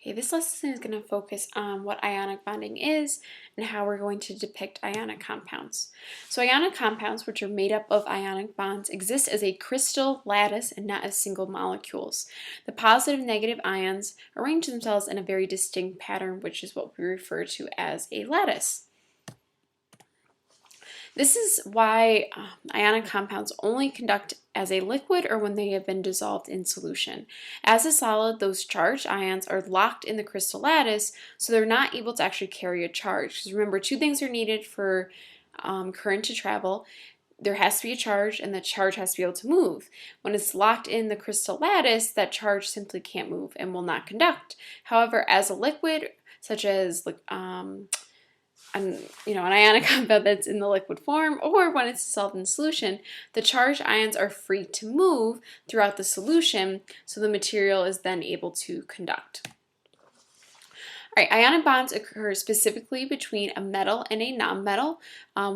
Okay, this lesson is going to focus on what ionic bonding is and how we're going to depict ionic compounds. So ionic compounds, which are made up of ionic bonds, exist as a crystal lattice and not as single molecules. The positive and negative ions arrange themselves in a very distinct pattern, which is what we refer to as a lattice. This is why ionic compounds only conduct as a liquid or when they have been dissolved in solution. As a solid, those charged ions are locked in the crystal lattice, so they're not able to actually carry a charge. Because remember, two things are needed for current to travel. There has to be a charge, and the charge has to be able to move. When it's locked in the crystal lattice, that charge simply can't move and will not conduct. However, as a liquid, such as an ionic compound that's in the liquid form, or when it's dissolved in solution, the charged ions are free to move throughout the solution, so the material is then able to conduct. All right, ionic bonds occur specifically between a metal and a nonmetal.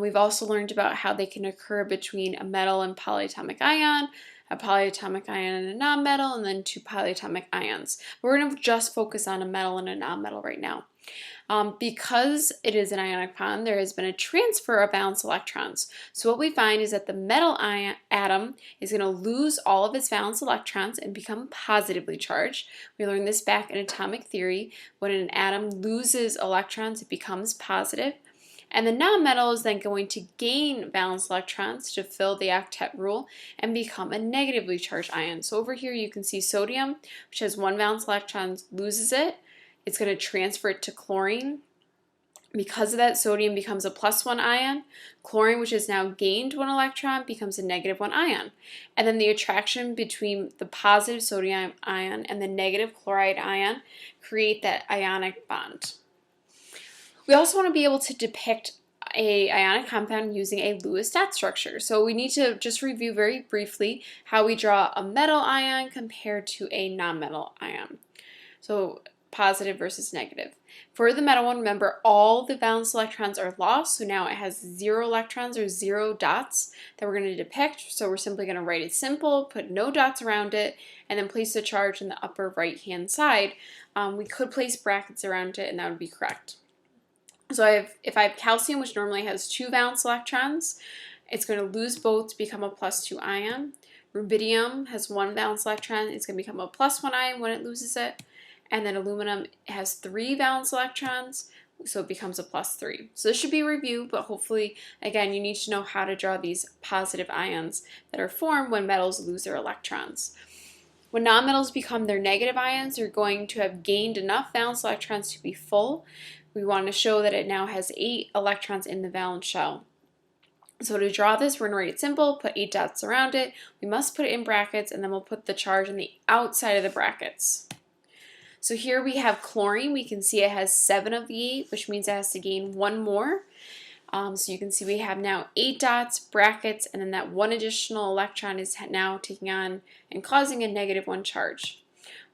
We've also learned about how they can occur between a metal and polyatomic ion, a polyatomic ion and a nonmetal, and then two polyatomic ions. We're going to just focus on a metal and a nonmetal right now. Because it is an ionic bond, there has been a transfer of valence electrons. So what we find is that the metal atom is going to lose all of its valence electrons and become positively charged. We learned this back in atomic theory. When an atom loses electrons, it becomes positive. And the nonmetal is then going to gain valence electrons to fill the octet rule and become a negatively charged ion. So over here you can see sodium, which has one valence electron, loses it. It's going to transfer it to chlorine. Because of that, sodium becomes a +1 ion. Chlorine, which has now gained one electron, becomes a -1 ion. And then the attraction between the positive sodium ion and the negative chloride ion create that ionic bond. We also want to be able to depict an ionic compound using a Lewis dot structure. So we need to just review very briefly how we draw a metal ion compared to a nonmetal ion. So positive versus negative. For the metal one, remember all the valence electrons are lost, so now it has 0 electrons or 0 dots that we're going to depict. So we're simply going to write it simple, put no dots around it, and then place the charge in the upper right hand side. We could place brackets around it and that would be correct. So if I have calcium, which normally has 2 valence electrons, it's going to lose both to become a +2 ion. Rubidium has 1 valence electron, it's going to become a +1 ion when it loses it. And then aluminum has 3 valence electrons, so it becomes a +3. So this should be a review, but hopefully, again, you need to know how to draw these positive ions that are formed when metals lose their electrons. When nonmetals become their negative ions, they're going to have gained enough valence electrons to be full. We want to show that it now has 8 electrons in the valence shell. So to draw this, we're going to write it simple, put 8 dots around it. We must put it in brackets, and then we'll put the charge on the outside of the brackets. So here we have chlorine. We can see it has 7 of the 8, which means it has to gain 1 more. So you can see we have now 8 dots, brackets, and then that 1 additional electron is now taking on and causing a -1 charge.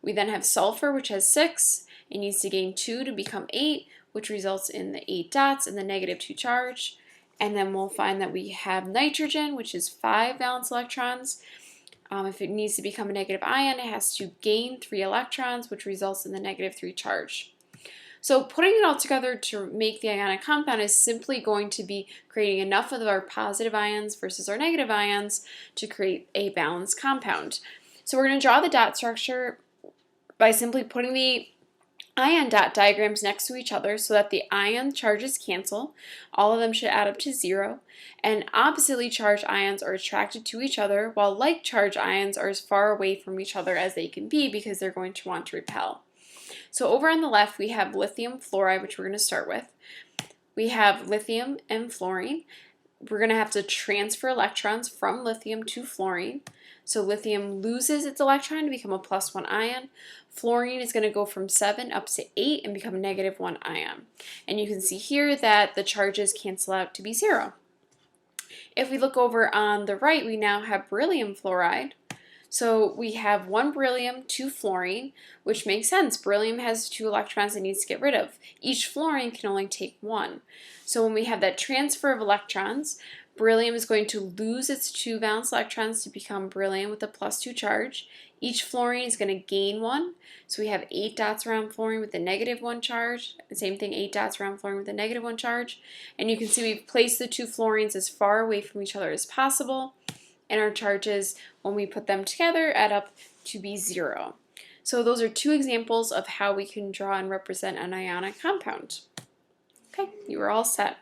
We then have sulfur, which has 6. It needs to gain 2 to become 8, which results in the 8 dots and the -2 charge. And then we'll find that we have nitrogen, which is 5 valence electrons. If it needs to become a negative ion, it has to gain 3 electrons, which results in the -3 charge. So putting it all together to make the ionic compound is simply going to be creating enough of our positive ions versus our negative ions to create a balanced compound. So we're going to draw the dot structure by simply putting the ion dot diagrams next to each other so that the ion charges cancel. All of them should add up to 0. And oppositely charged ions are attracted to each other, while like charged ions are as far away from each other as they can be because they're going to want to repel. So over on the left, we have lithium fluoride, which we're going to start with. We have lithium and fluorine. We're going to have to transfer electrons from lithium to fluorine. So lithium loses its electron to become a +1 ion. Fluorine is going to go from 7 up to 8 and become a -1 ion. And you can see here that the charges cancel out to be 0. If we look over on the right, we now have beryllium fluoride. So we have 1 beryllium, 2 fluorine, which makes sense. Beryllium has 2 electrons it needs to get rid of. Each fluorine can only take 1. So when we have that transfer of electrons, Beryllium is going to lose its 2 valence electrons to become beryllium with a +2 charge. Each fluorine is going to gain 1. So we have 8 dots around fluorine with a -1 charge. Same thing, 8 dots around fluorine with a -1 charge. And you can see we've placed the 2 fluorines as far away from each other as possible. And our charges, when we put them together, add up to be 0. So those are 2 examples of how we can draw and represent an ionic compound. Okay, you are all set.